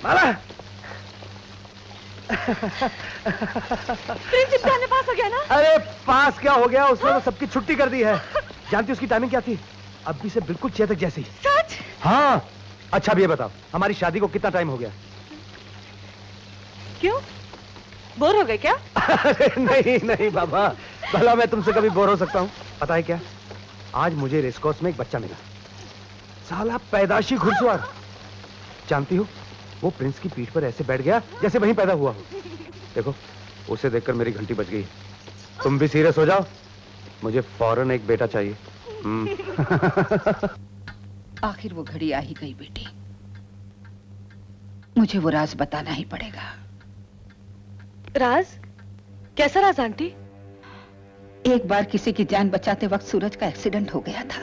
माला Prince इम्तिहान में पास हो गया ना? अरे पास क्या हो गया, उसने तो सबकी छुट्टी कर दी है। जानती उसकी टाइमिंग क्या थी? अभी से बिल्कुल चेतक जैसी। सच? हाँ। अच्छा अब ये बताओ, हमारी शादी को कितना टाइम हो गया? क्यों, बोर हो गए क्या? अरे नहीं नहीं बाबा, भला मैं तुमसे कभी बोर हो सकता हूँ? पता है क्या, आज मुझे रेसकोर्स में एक बच्चा मिला, साला पैदाशी घुड़सवार। जानती हो, वो प्रिंस की पीठ पर ऐसे बैठ गया जैसे वहीं पैदा हुआ हो। देखो, उसे देखकर मेरी घंटी बज गई। तुम भी सीरियस हो जाओ, मुझे फौरन एक बेटा चाहिए। आखिर वो घड़ी आ ही गई बेटी, मुझे वो राज बताना ही पड़ेगा। राज? कैसा राज आंटी? एक बार किसी की जान बचाते वक्त सूरज का एक्सीडेंट हो गया था।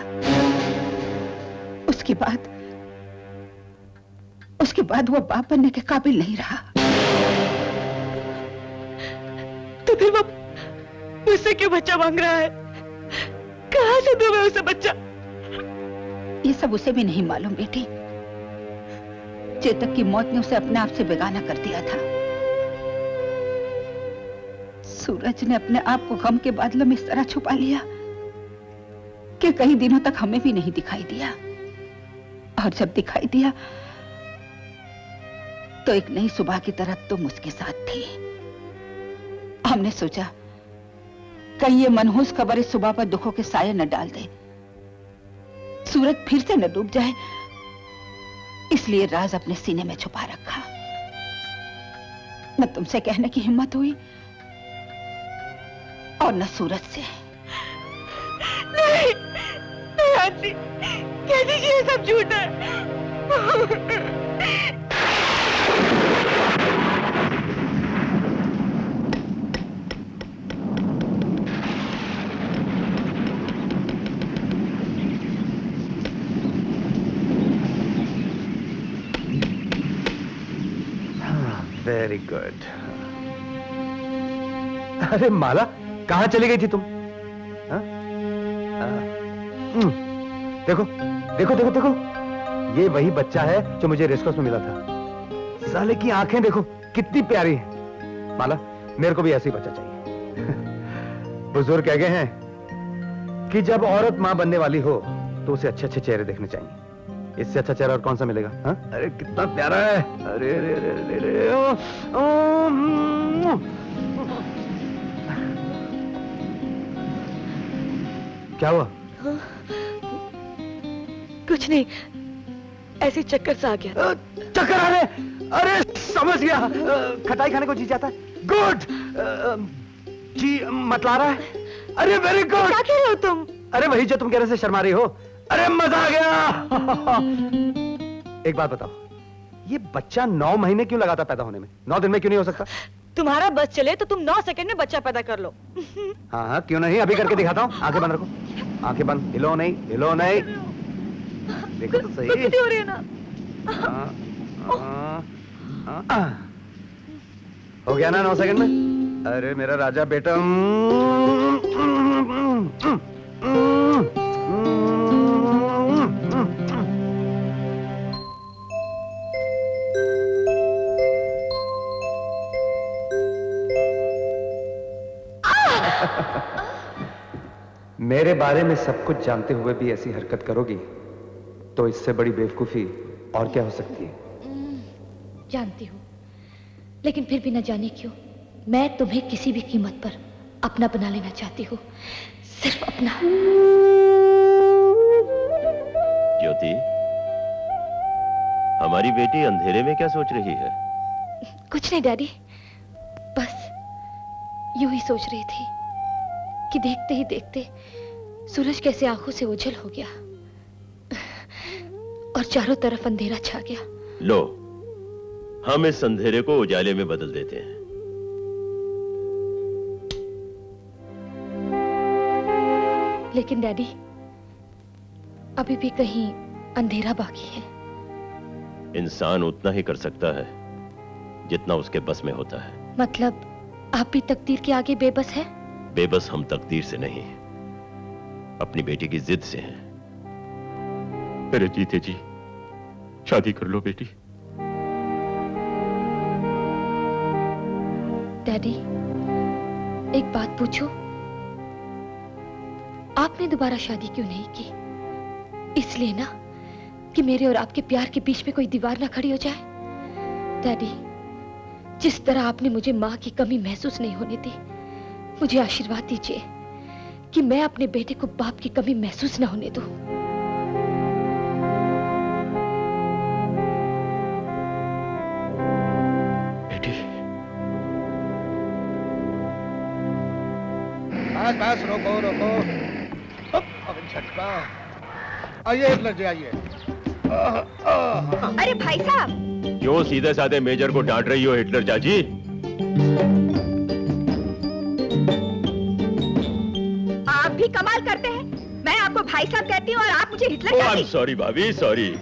उसके बाद वो बाप बनने के काबिल नहीं रहा। तो फिर वो मुझसे क्यों बच्चा मांग रहा है? कहां से दूं मैं उसे बच्चा? ये सब उसे भी नहीं मालूम बेटी। चेतक की मौत ने उसे अपने आप से बेगाना कर दिया था। सूरज ने अपने आप को गम के बादलों में इस तरह छुपा लिया कि कई दिनों तक हमें भी नहीं दिखाई दिया, और जब दिखाई दिया तो एक नई सुबह की तरह तुम उसके साथ थी। हमने सोचा कहीं ये मनहूस खबर इस सुबह पर दुखों के साये न डाल दे, सूरज फिर से न डूब जाए, इसलिए राज अपने सीने में छुपा रखा। न तुमसे कहने की हिम्मत हुई और न सूरज से। नहीं, नहीं आंटी, कह दीजिए ये सब झूठ है। Very good. अरे माला, कहां चली गई थी तुम? देखो देखो देखो देखो, ये वही बच्चा है जो मुझे रेसकोर्स में मिला था। साले की आंखें देखो कितनी प्यारी है। माला, मेरे को भी ऐसे ही बच्चा चाहिए। बुजुर्ग कह गए हैं कि जब औरत मां बनने वाली हो तो उसे अच्छे अच्छे चेहरे देखने चाहिए। इससे अच्छा चेहरा और कौन सा मिलेगा? हा? अरे कितना प्यारा है। अरे अरे अरे अरे, अरे क्या हुआ? कुछ नहीं, ऐसे चक्कर सा आ गया। चक्कर आ रहे? अरे समझ गया, खटाई खाने को जी जाता है। गुड। जी मतला रहा है। अरे वेरी गुड। क्या कह रहे हो तुम? अरे वही जो तुम कहने से शर्मा रही हो। अरे मजा आ गया। एक बात बताओ, ये बच्चा 9 महीने क्यों लगाता पैदा होने में? 9 दिन में क्यों नहीं हो सकता? तुम्हारा बस चले तो तुम 9 सेकंड में बच्चा पैदा कर लो। हाँ हाँ, क्यों नहीं, अभी करके दिखाता हूँ। आंखें बंद रखो, आंखें बंद, हिलो नहीं, हिलो नहीं। देखो तो सही। कुछ हो रही है ना? हो गया ना 9 सेकंड में? अरे मेरा राजा बेटा। मेरे बारे में सब कुछ जानते हुए भी ऐसी हरकत करोगी तो इससे बड़ी बेवकूफी और क्या हो सकती है? जानती हूँ, लेकिन फिर भी न जाने क्यों मैं तुम्हें किसी भी कीमत पर अपना बना लेना चाहती हूँ, सिर्फ अपना। ज्योति, हमारी बेटी अंधेरे में क्या सोच रही है? कुछ नहीं डैडी, बस यूं ही सोच रही थी कि देखते ही देखते सूरज कैसे आंखों से ओझल हो गया और चारों तरफ अंधेरा छा गया। लो, हम इस अंधेरे को उजाले में बदल देते हैं। लेकिन डैडी, अभी भी कहीं अंधेरा बाकी है। इंसान उतना ही कर सकता है जितना उसके बस में होता है। मतलब आप भी तकदीर के आगे बेबस है? बेबस हम तकदीर से नहीं, अपनी बेटी की जिद से हैं। मेरे जीते जी शादी कर लो बेटी। डैडी, एक बात पूछूं? आपने दोबारा शादी क्यों नहीं की? इसलिए ना कि मेरे और आपके प्यार के बीच में कोई दीवार ना खड़ी हो जाए। डैडी, जिस तरह आपने मुझे माँ की कमी महसूस नहीं होने दी, मुझे आशीर्वाद दीजिए कि मैं अपने बेटे को बाप की कमी महसूस ना होने दूं। बेटी, बस रोको रोको। अब झटका। आइए हिटलर जी, आइए। अरे भाई साहब, क्यों सीधे साधे मेजर को डांट रही हो हिटलर चाची? आप भी कमाल करते हैं। मैं आपको भाई साहब कहती हूँ और आप मुझे हिटलर आई कहती एम सॉरी भाभी, सॉरी,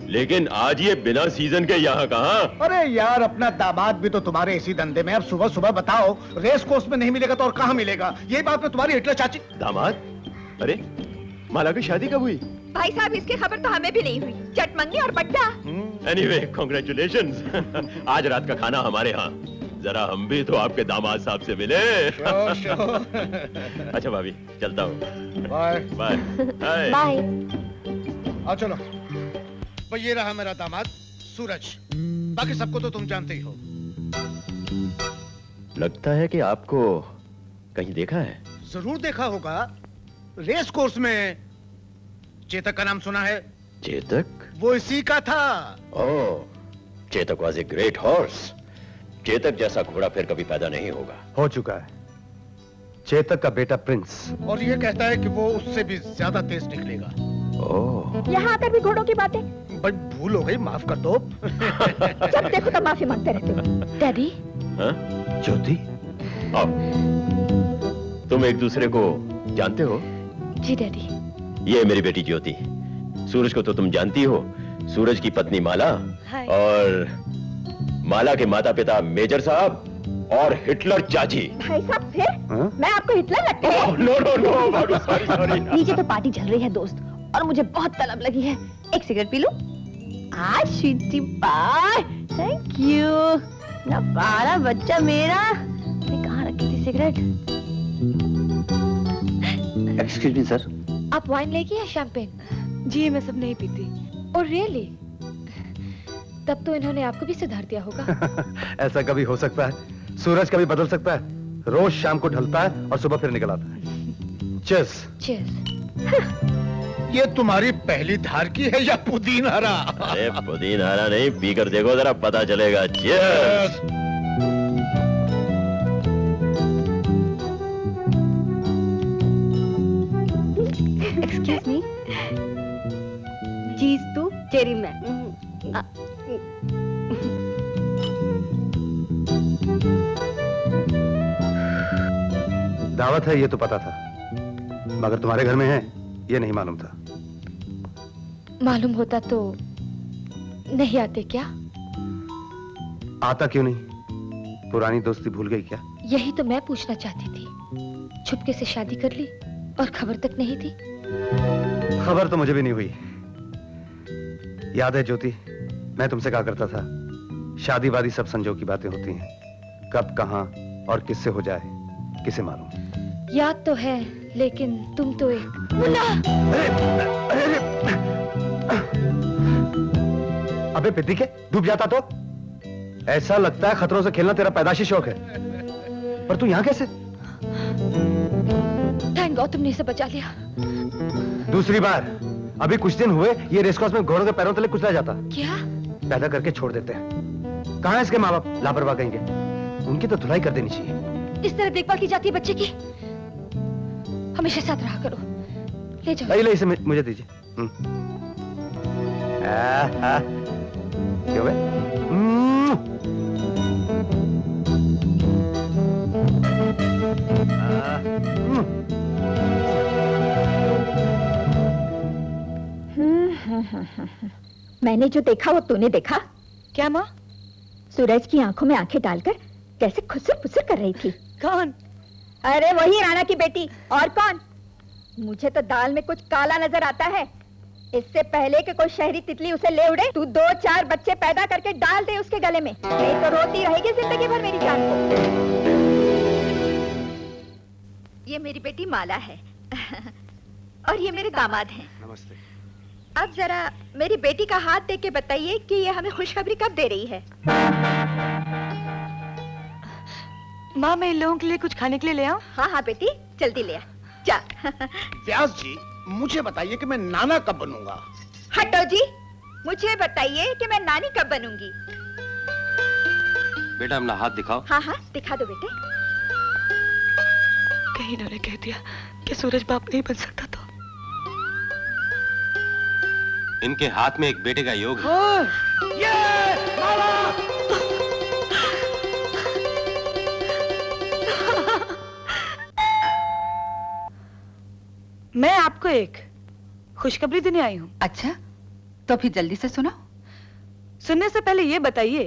लेकिन आज ये बिना सीजन के यहाँ कहाँ? अरे यार, अपना दामाद भी तो तुम्हारे इसी धंधे में। अब सुबह सुबह बताओ, रेस कोर्स में नहीं मिलेगा तो और कहाँ मिलेगा? ये बात में तुम्हारी हिटलर चाची। दामाद? अरे माला की शादी कब हुई? भाई साहब, इसकी खबर तो हमें भी नहीं हुई। चटमंगी और बट्टा। Anyway, congratulations. आज रात का खाना हमारे यहाँ। जरा हम भी तो आपके दामाद साहब से मिले। Sure sure. अच्छा भाभी, चलता हूँ। Bye bye. हाय। बाय। आओ चलो। भाई ये रहा मेरा दामाद सूरज। बाकी सबको तो तुम जानते ही हो। लगता है कि आपको कहीं देखा है। जरूर देखा होगा, रेस कोर्स में। चेतक का नाम सुना है? चेतक? वो इसी का था। Oh, Chetak was a great horse. Chetak जैसा घोड़ा फिर कभी पैदा नहीं होगा। हो चुका है। चेतक का बेटा प्रिंस। और ये कहता है कि वो उससे भी ज्यादा तेज निकलेगा। ओह, यहाँ आकर भी घोड़ों की बातें। बट भूल हो गई, माफ कर दो। जब देखो तब माफी मांगते रहते हो। डैडी, हाँ? ज्योति, आओ। तुम एक दूसरे को जानते हो? जी डैडी। ये मेरी बेटी ज्योति। सूरज को तो तुम जानती हो। सूरज की पत्नी माला हाय। और माला के माता पिता मेजर साहब और हिटलर चाची। भाई साहब फिर? हाँ? मैं आपको हिटलर लगता है? नो नो नो भाभी, सॉरी सॉरी। नीचे तो पार्टी चल रही है दोस्त, और मुझे बहुत तलब लगी है। एक सिगरेट पी लूं? आज स्वीटी पाई, थैंक यू। ना पारा बच्चा मेरा। मैं कहाँ रखी थी सिगरेट? Excuse me sir. आप वाइन लेगी या शैंपेन? जी मैं सब नहीं पीती। और रियली? तब तो इन्होंने आपको भी सुधार दिया होगा। ऐसा कभी हो सकता है? सूरज कभी बदल सकता है? रोज शाम को ढलता है और सुबह फिर निकल आता है। चीयर्स। चीयर्स। ये तुम्हारी पहली धार की है या पुदीनहरा? अरे पुदीनहरा नहीं, पीकर देखो जरा, पता चलेगा। चीयर्स। Excuse me. चीज तू, चेरी मैं। दावत है ये तो पता था, मगर तुम्हारे घर में है ये नहीं मालूम था। मालूम होता तो नहीं आते क्या? आता क्यों नहीं? पुरानी दोस्ती भूल गई क्या? यही तो मैं पूछना चाहती थी। छुपके से शादी कर ली और खबर तक नहीं थी। खबर तो मुझे भी नहीं हुई। याद है ज्योति, मैं तुमसे कहा करता था, शादी वादी सब संजोग की बातें होती हैं। कब, कहां और किससे हो जाए किसे मालूम। याद तो है, लेकिन तुम तो एक अबे पिद्दी के, डूब जाता तो? ऐसा लगता है खतरों से खेलना तेरा पैदाशी शौक है। पर तू यहाँ कैसे? थैंक गॉड तुमने इसे बचा लिया। दूसरी बार। अभी कुछ दिन हुए ये रेसकोर्स में घोड़ों के पैरों तले कुचला जाता। क्या? पैदा करके छोड़ देते हैं। कहाँ है इसके माँ बाप? लापरवाह कहेंगे। उनकी तो धुलाई कर देनी चाहिए। इस तरह देखभाल की जाती है बच्चे की? हमेशा साथ रहा करो। ले जाओ। ले इसे मुझे दीजिए। क्यों है? मैंने जो देखा वो तूने देखा? क्या माँ? सूरज की आंखों में आंखें डालकर कैसे खुसर फुसर कर रही थी। कौन? अरे वही राणा की बेटी। और कौन? मुझे तो दाल में कुछ काला नजर आता है। इससे पहले कि कोई शहरी तितली उसे ले उड़े, तू 2-4 बच्चे पैदा करके डाल दे उसके गले में, नहीं तो रोती रहेगी जिंदगी भर मेरी जान को। ये मेरी बेटी माला है और ये मेरे दामाद हैं। नमस्ते। अब जरा मेरी बेटी का हाथ देख के बताइए कि ये हमें खुशखबरी कब दे रही है। माँ, मैं इन लोगों के लिए कुछ खाने के लिए ले आऊं? हाँ हाँ बेटी, जल्दी ले आ जा। व्यास जी, मुझे बताइए कि मैं नाना कब बनूंगा? हटो जी, मुझे बताइए कि मैं नानी कब बनूंगी। बेटा अपना हाथ दिखाओ। हाँ हाँ दिखा दो बेटे। कहीं इन्होंने कह दिया कि सूरज बाप नहीं बन सकता तो। इनके हाथ में एक बेटे का योग है। मैं आपको एक खुशखबरी देने आई हूँ। अच्छा, तो फिर जल्दी से सुनाओ। सुनने से पहले ये बताइए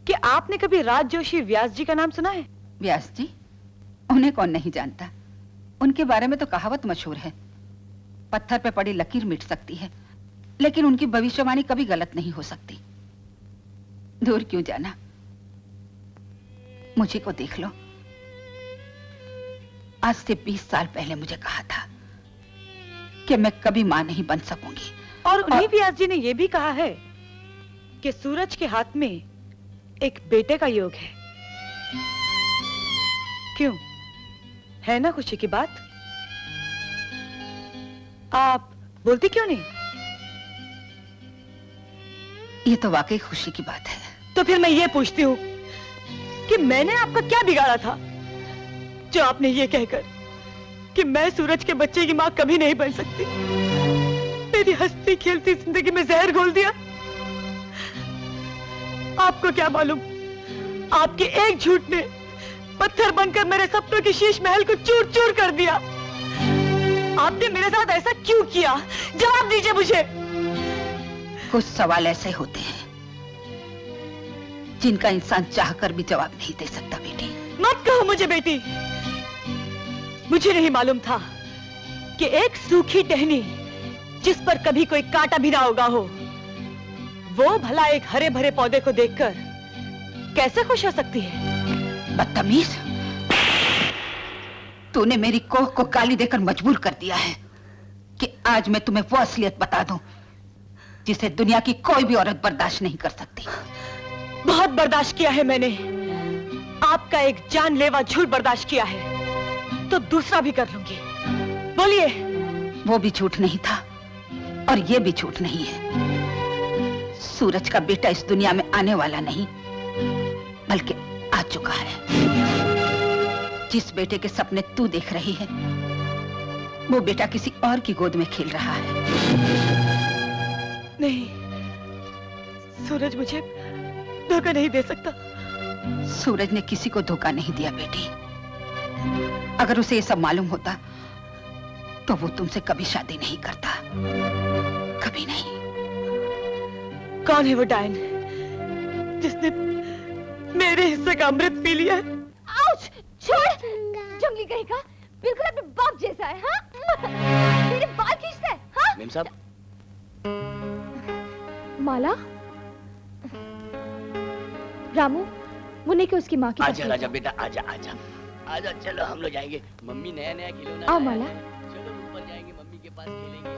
कि आपने कभी राज जोशी व्यास जी का नाम सुना है? व्यास जी, उन्हें कौन नहीं जानता। उनके बारे में तो कहावत मशहूर है, पत्थर पे पड़ी लकीर मिट सकती है, लेकिन उनकी भविष्यवाणी कभी गलत नहीं हो सकती। दूर क्यों जाना, मुझे को देख लो। आज से 20 साल पहले मुझे कहा था कि मैं कभी मां नहीं बन सकूंगी। और उन्हीं व्यास जी ने यह भी कहा है कि सूरज के हाथ में एक बेटे का योग है। क्यों, है ना खुशी की बात? आप बोलती क्यों नहीं? ये तो वाकई खुशी की बात है। तो फिर मैं ये पूछती हूँ कि मैंने आपका क्या बिगाड़ा था जो आपने ये कहकर कि मैं सूरज के बच्चे की मां कभी नहीं बन सकती, मेरी हंसती खेलती जिंदगी में जहर घोल दिया। आपको क्या मालूम, आपके एक झूठ ने पत्थर बनकर मेरे सपनों की शीश महल को चूर चूर कर दिया। आपने मेरे साथ ऐसा क्यों किया? जवाब दीजिए मुझे। कुछ सवाल ऐसे होते हैं जिनका इंसान चाहकर भी जवाब नहीं दे सकता। बेटी, मत कहो मुझे बेटी। मुझे नहीं मालूम था कि एक सूखी टहनी जिस पर कभी कोई कांटा भी ना उगा हो, वो भला एक हरे भरे पौधे को देखकर कैसे खुश हो सकती है? बदतमीज, तूने मेरी कोह को गाली देकर मजबूर कर दिया है कि आज मैं तुम्हें वो असलियत बता दूं जिसे दुनिया की कोई भी औरत बर्दाश्त नहीं कर सकती। बहुत बर्दाश्त किया है मैंने, आपका एक जानलेवा झूठ बर्दाश्त किया है, तो दूसरा भी कर लूंगी। बोलिए। वो भी झूठ नहीं था और ये भी झूठ नहीं है। सूरज का बेटा इस दुनिया में आने वाला नहीं, बल्कि आ चुका है। जिस बेटे के सपने तू देख रही है, वो बेटा किसी और की गोद में खेल रहा है। नहीं, सूरज मुझे धोखा नहीं दे सकता। सूरज ने किसी को धोखा नहीं दिया बेटी। अगर उसे ये सब मालूम होता तो वो तुमसे कभी शादी नहीं करता, कभी नहीं। कौन है वो डायन जिसने मेरे हिस्से का अमृत पी लिया है? आउच! छोड़! जंगली कहेगा, बिल्कुल अपने बाप जैसा है। हाँ? मेरे बाल खींचता है। हाँ? मेम साहब, माला, रामू, मुन्ने को उसकी माँ की आजा तस्वीर राजा दो। बेटा, आजा आजा आजा, चलो हम लोग जाएंगे। मम्मी नया नया खिलौना आओ लाया माला। है। चलो ऊपर जाएंगे, मम्मी के पास खेलेंगे।